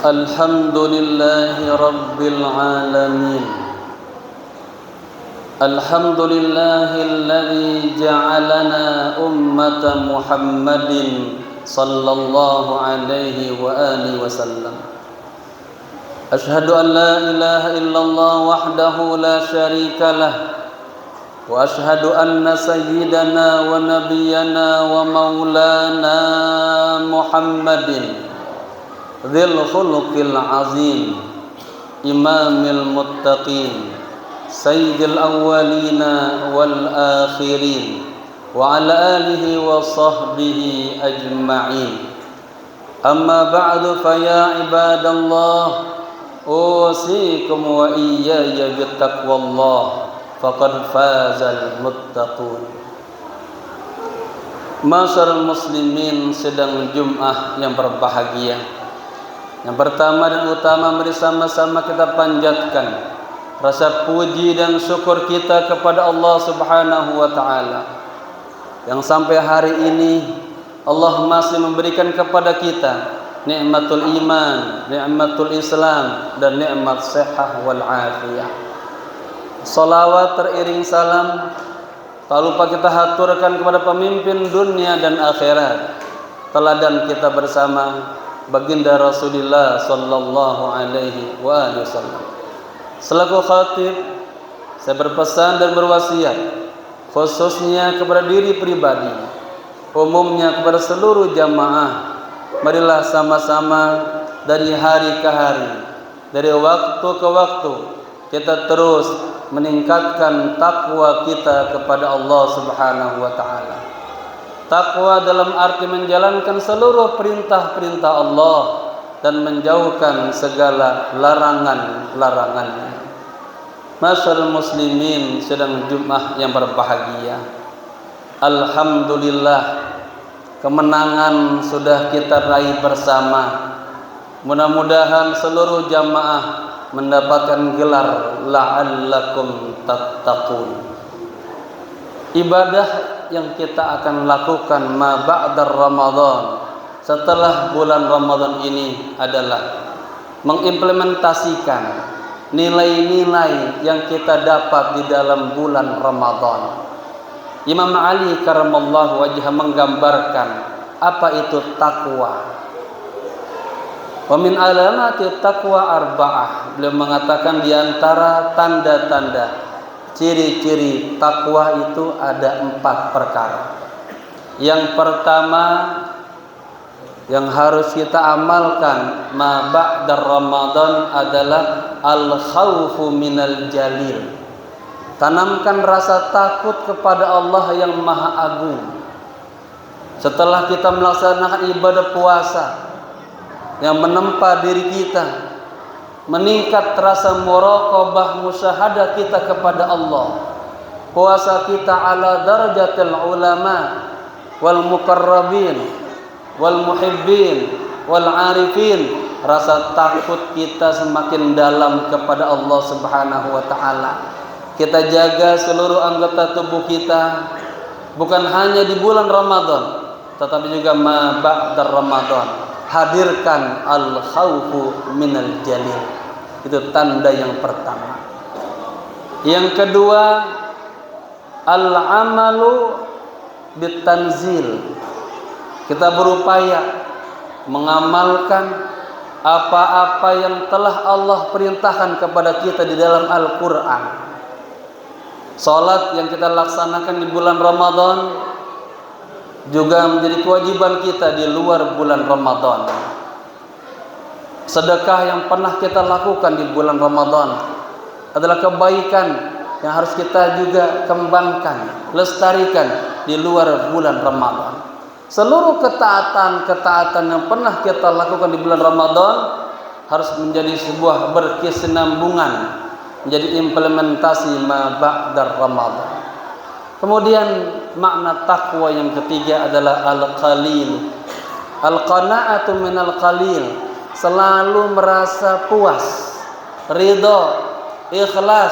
Alhamdulillahi Rabbil Alamin. Alhamdulillahilladzi ja'alana ummata Muhammadin sallallahu alaihi wa alihi wasallam. Ashhadu an la ilaha illallah wahdahu la syarika lah. Wa ashhadu anna sayyidana wa nabiyyana wa maulana Muhammadin dzil khuluqil azim, imamil muttaqin, sayyidil awwalina wal akhirin, wa ala alihi wa sahbihi ajma'in. Amma ba'du, fa ya ibadallah, usikum wa iyaya bittaqwallah, faqad fazal muttaqun. Masyarul muslimin, sedang Jumat yang berbahagia. Yang pertama dan utama, mari sama-sama kita panjatkan rasa puji dan syukur kita kepada Allah Subhanahu wa taala yang sampai hari ini Allah masih memberikan kepada kita nikmatul iman, nikmatul Islam, dan nikmat sehat wal afiyah. Salawat teriring salam tak lupa kita haturkan kepada pemimpin dunia dan akhirat, teladan kita bersama baginda Rasulullah sallallahu alaihi wasallam. Selaku khatib, saya berpesan dan berwasiat khususnya kepada diri pribadi, umumnya kepada seluruh jamaah. Marilah sama-sama dari hari ke hari, dari waktu ke waktu, kita terus meningkatkan takwa kita kepada Allah Subhanahu wa taala. Takwa dalam arti menjalankan seluruh perintah-perintah Allah dan menjauhkan segala larangan-larangannya. Masyarul muslimin, sedang Jumat yang berbahagia. Alhamdulillah, kemenangan sudah kita raih bersama. Mudah-mudahan seluruh jamaah mendapatkan gelar la'allakum tattaqun. Ibadah yang kita akan lakukan ma ba'da Ramadan, setelah bulan Ramadan ini, adalah mengimplementasikan nilai-nilai yang kita dapat di dalam bulan Ramadan. Imam Ali karamallahu wajhah menggambarkan apa itu takwa. Wa min alamati taqwa arba'ah. Beliau mengatakan di antara tanda-tanda, ciri-ciri takwa itu ada 4 perkara. Yang pertama yang harus kita amalkan ma ba'da Ramadan adalah al-khaufu minal jalil. Tanamkan rasa takut kepada Allah yang Maha Agung. Setelah kita melaksanakan ibadah puasa yang menempa diri kita, meningkat rasa muraqabah musyahadah kita kepada Allah. Puasa kita ala darajatil ulama wal muqarrabin wal muhibbin wal arifin. Rasa takut kita semakin dalam kepada Allah Subhanahu wa taala. Kita jaga seluruh anggota tubuh kita, bukan hanya di bulan Ramadan, tetapi juga ma ba'da Ramadan. Hadirkan al-khaufu minal jalil. Itu tanda yang pertama. Yang kedua, al-amalu bitanzil. Kita berupaya mengamalkan apa-apa yang telah Allah perintahkan kepada kita di dalam Al-Quran. Salat yang kita laksanakan di bulan Ramadan juga menjadi kewajiban kita di luar bulan Ramadan. Sedekah yang pernah kita lakukan di bulan Ramadan adalah kebaikan yang harus kita juga kembangkan, lestarikan di luar bulan Ramadan. Seluruh ketaatan-ketaatan yang pernah kita lakukan di bulan Ramadan harus menjadi sebuah berkesinambungan, menjadi implementasi ma ba'da Ramadan. Kemudian makna takwa yang ketiga adalah al-qalil. Al-qana'atu minal qalil, selalu merasa puas, ridha, ikhlas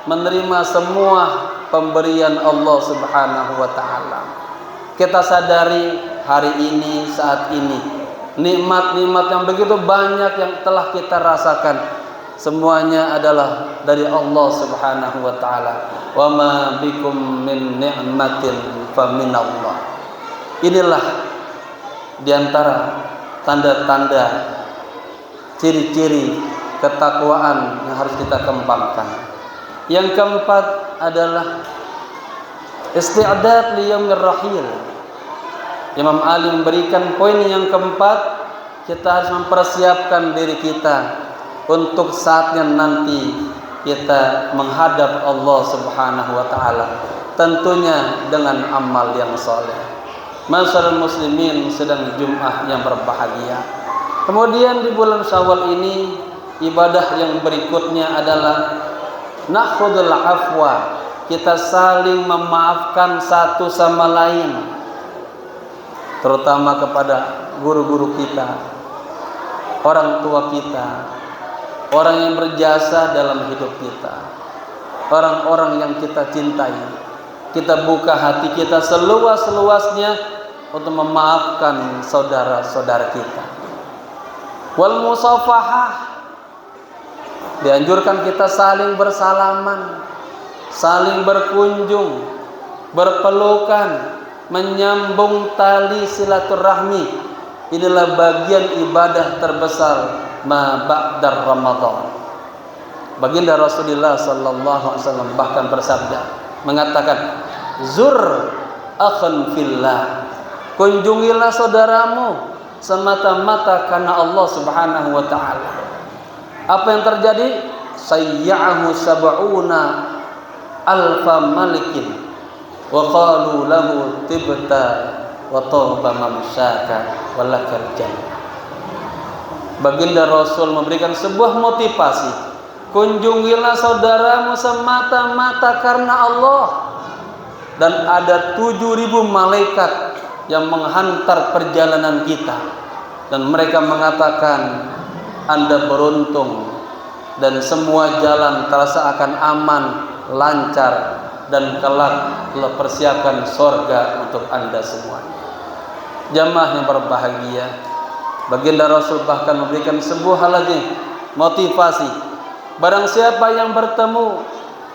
menerima semua pemberian Allah Subhanahu wa taala. kita sadari hari ini, saat ini, nikmat-nikmat yang begitu banyak yang telah kita rasakan, semuanya adalah dari Allah Subhanahu wa taala. Wa ma bikum min ni'matin fa minallah. Inilah diantara tanda-tanda, ciri-ciri ketakwaan yang harus kita kembangkan. Yang keempat adalah isti'dad li yaumir rahil. Imam Ali memberikan poin yang keempat, kita harus mempersiapkan diri kita untuk saatnya nanti kita menghadap Allah Subhanahu wa taala, tentunya dengan amal yang saleh. Masyarakat muslimin sedang Jumat yang berbahagia. Kemudian di bulan Syawal ini ibadah yang berikutnya adalah nakhudul afwa. Kita saling memaafkan satu sama lain, terutama kepada guru-guru kita, orang tua kita, orang yang berjasa dalam hidup kita, orang-orang yang kita cintai. Kita buka hati kita seluas-luasnya untuk memaafkan saudara-saudara kita. Wal musafahah, dianjurkan kita saling bersalaman, saling berkunjung, berpelukan, menyambung tali silaturahmi. Inilah bagian ibadah terbesar ma ba'dar Ramadan. Baginda Rasulullah sallallahu alaihi wasallam bahkan bersabda, mengatakan, zur akhan fillah, kunjungilah saudaramu semata-mata karena Allah Subhanahu wa taala. Apa yang terjadi? Sayyahu sab'una alfa malikin wa qalu lahu tibta wa tawba mamsyaka walakal jannah. Baginda Rasul memberikan sebuah motivasi, kunjungilah saudaramu semata-mata karena Allah, dan ada 7.000 malaikat yang menghantar perjalanan kita, dan mereka mengatakan Anda beruntung dan semua jalan terasa akan aman, lancar, dan kelak telah persiapkan sorga untuk Anda semua. Jamaah yang berbahagia, baginda Rasul bahkan memberikan sebuah hal lagi, motivasi. Barang siapa yang bertemu,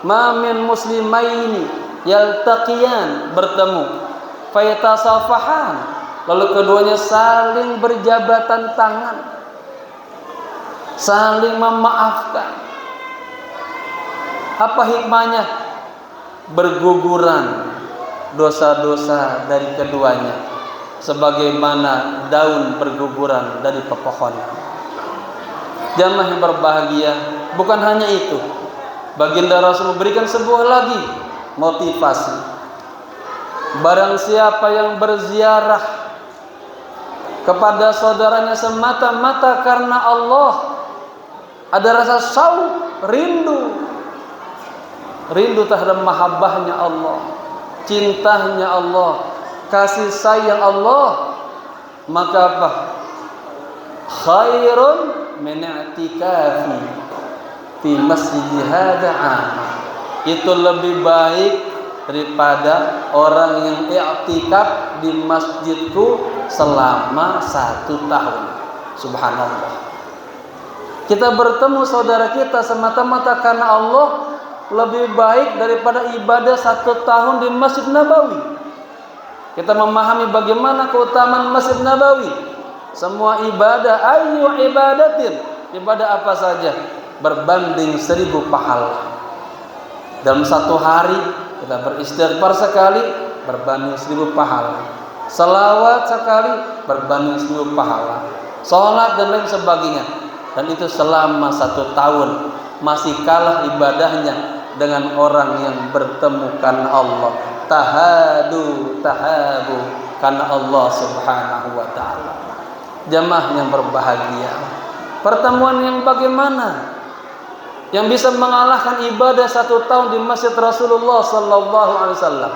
ma min muslimaini yaltaqiyan, bertemu, fayatasafahan, lalu keduanya saling berjabatan tangan, saling memaafkan. Apa hikmahnya? Berguguran dosa-dosa dari keduanya, sebagaimana daun berguguran dari pepohonan. Jamaah yang berbahagia, bukan hanya itu, baginda Rasul memberikan sebuah lagi motivasi. Barang siapa yang berziarah kepada saudaranya semata-mata karena Allah, ada rasa syauq, rindu terhadap mahabbahnya Allah, cintanya Allah, kasih sayang Allah, maka apa? Khairun min i'tikafi fi masjid hadza 'am. Itu lebih baik daripada orang yang i'tikaf di masjidku selama 1 tahun. Subhanallah. Kita bertemu saudara kita semata-mata karena Allah lebih baik daripada ibadah 1 tahun di Masjid Nabawi. Kita memahami bagaimana keutamaan Masjid Nabawi. Semua ibadah, ayu ibadatin, ibadah apa saja, berbanding 1000 pahala. Dalam 1 hari kita beristighfar sekali, berbanding 1000 pahala. Salawat sekali, berbanding 1000 pahala. Salat dan lain sebagainya. Dan itu selama 1 tahun, masih kalah ibadahnya dengan orang yang bertemu karena Allah. Tahabu karena Allah Subhanahu wa taala. Jamaah yang berbahagia, pertemuan yang bagaimana yang bisa mengalahkan ibadah 1 tahun di Masjid Rasulullah sallallahu alaihi wasallam?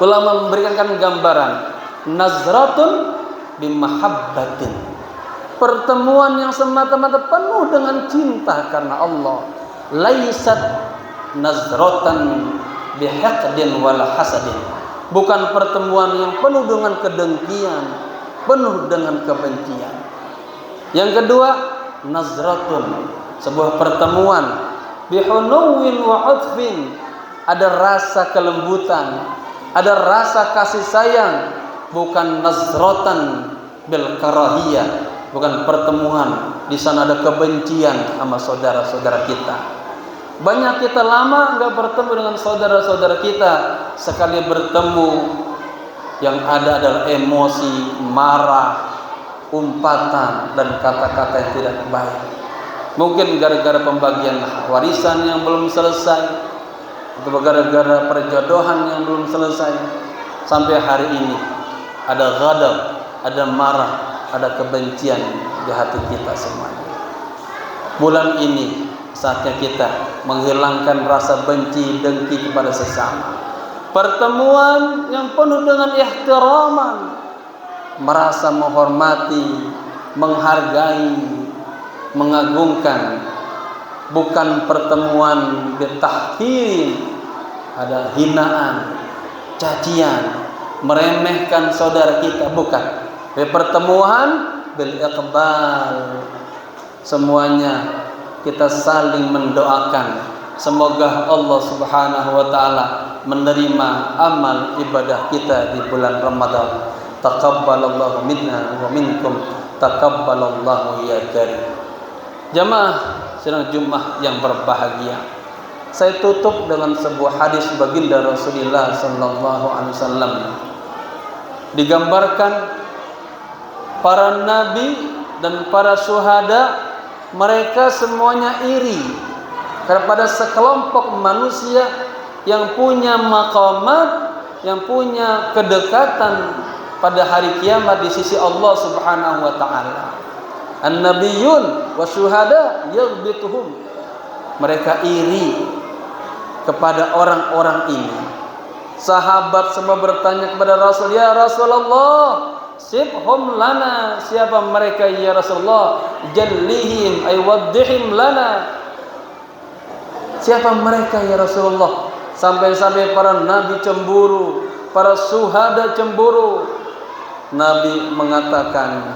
Ulama memberikan gambaran nazratun bimahabbatin, pertemuan yang semata-mata penuh dengan cinta karena Allah. Laisat nazratan bihaqdin wala hasadin, bukan pertemuan yang penuh dengan kedengkian, penuh dengan kebencian. Yang kedua, nazratun, sebuah pertemuan bihunuwin wa utfin, ada rasa kelembutan, ada rasa kasih sayang, bukan nazratan bil karahiyah, bukan pertemuan di sana ada kebencian sama saudara-saudara kita. Banyak kita lama enggak bertemu dengan saudara-saudara kita, sekali bertemu yang ada adalah emosi, marah, umpatan dan kata-kata yang tidak baik. Mungkin gara-gara pembagian warisan yang belum selesai, atau gara-gara perjodohan yang belum selesai, sampai hari ini ada ghadab, ada marah, ada kebencian di hati kita semuanya. Bulan ini saatnya kita menghilangkan rasa benci dengki kepada sesama. Pertemuan yang penuh dengan ihtiraman, merasa menghormati, menghargai, mengagungkan, bukan pertemuan bitahqirin, ada hinaan, cacian, meremehkan saudara kita, bukan. Pertemuan bil iqbal, semuanya kita saling mendoakan semoga Allah Subhanahu wa taala menerima amal ibadah kita di bulan Ramadan. Taqabbalallahu minna wa minkum, taqabbalallahu ya karim. Jamaah sidang Jumat yang berbahagia, saya tutup dengan sebuah hadis baginda Rasulullah sallallahu alaihi wasallam. Digambarkan para nabi dan para syuhada, mereka semuanya iri kepada sekelompok manusia yang punya maqamat, yang punya kedekatan pada hari kiamat di sisi Allah Subhanahu wa taala. An-nabiyyun wa syuhada yaghbituhum, mereka iri kepada orang-orang ini. Sahabat semua bertanya kepada Rasul, ya Rasulullah, sifhum lana, siapa mereka ya Rasulullah? Jallihim ay waddihim lana, siapa mereka ya Rasulullah? Sampai-sampai para nabi cemburu, para syuhada cemburu. Nabi mengatakan,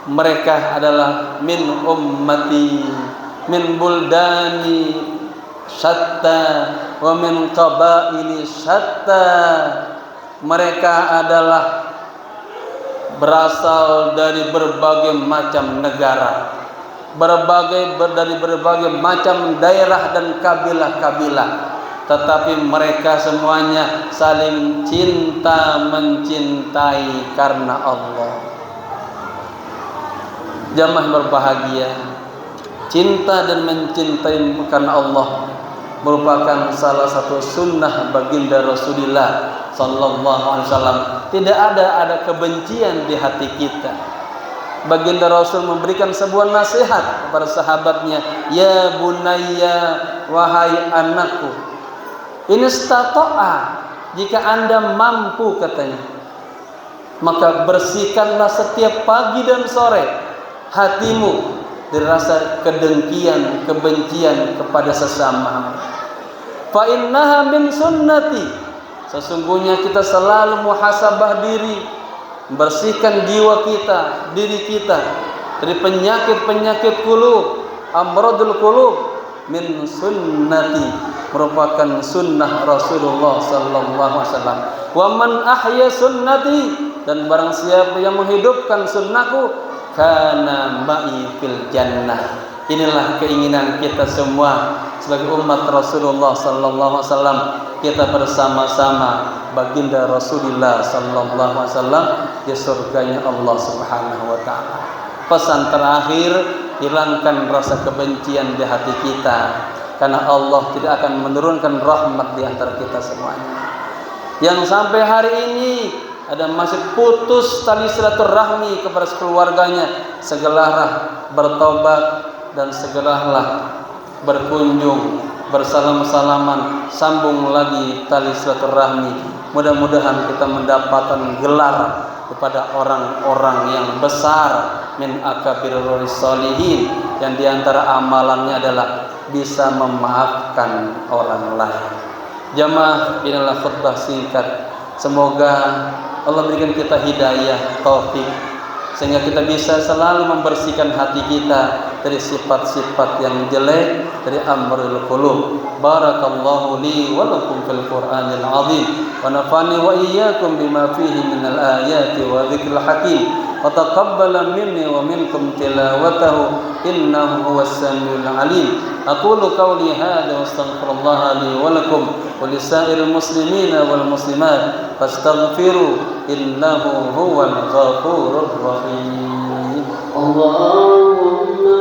mereka adalah min ummati, min buldani syatta wa min qabaili syatta. Mereka adalah berasal dari berbagai macam negara, dari berbagai macam daerah dan kabilah-kabilah, tetapi mereka semuanya saling cinta mencintai karena Allah. Jamaah berbahagia, cinta dan mencintai karena Allah merupakan salah satu sunnah baginda Rasulullah sallallahu alaihi wasallam. Tidak ada kebencian di hati kita. Baginda Rasul memberikan sebuah nasihat kepada sahabatnya, ya bunayya, wahai anakku, in istata'a, jika Anda mampu, katanya, maka bersihkanlah setiap pagi dan sore hatimu dari rasa kedengkian, kebencian kepada sesama. Fa innaha min sunnati, sesungguhnya kita selalu muhasabah diri, bersihkan jiwa kita, diri kita dari penyakit-penyakit qulub, amradul qulub, min sunnati, merupakan sunnah Rasulullah sallallahu alaihi wasallam. Wa man ahya sunnati, dan barang siapa yang menghidupkan sunnahku, kana ma'i fil jannah. Inilah keinginan kita semua sebagai umat Rasulullah sallallahu alaihi wasallam. Kita bersama-sama baginda Rasulullah sallallahu alaihi wasallam di surganya Allah Subhanahu wa taala. Pesan terakhir, hilangkan rasa kebencian di hati kita, karena Allah tidak akan menurunkan rahmat di antara kita semuanya. Yang sampai hari ini ada masih putus tali silaturahmi kepada keluarganya, segeralah bertobat dan segeralah berkunjung, bersalam-salaman, sambung lagi tali silaturahmi. Mudah-mudahan kita mendapatkan gelar kepada orang-orang yang besar, min akabirul sholihin, yang diantara amalannya adalah bisa memaafkan orang lain. Jamaah, inilah khutbah singkat Semoga Allah berikan kita hidayah, taufik, sehingga kita bisa selalu membersihkan hati kita dari sifat-sifat yang jelek, dari amrul qulub. Barakallahu li wa lakum fil Qur'anil azim wa nafani wa iyyakum bima fihi minal ayati wa dzikril hakim. Wa taqabbala minni wa minkum tilawatahu innahu huwas samiul alim. Aqulu qawli hadza wa astaghfirullaha li wa lakum wa lisairil muslimina wal muslimat fastaghfiru innahu huwal ghafurur rahim. Allahumma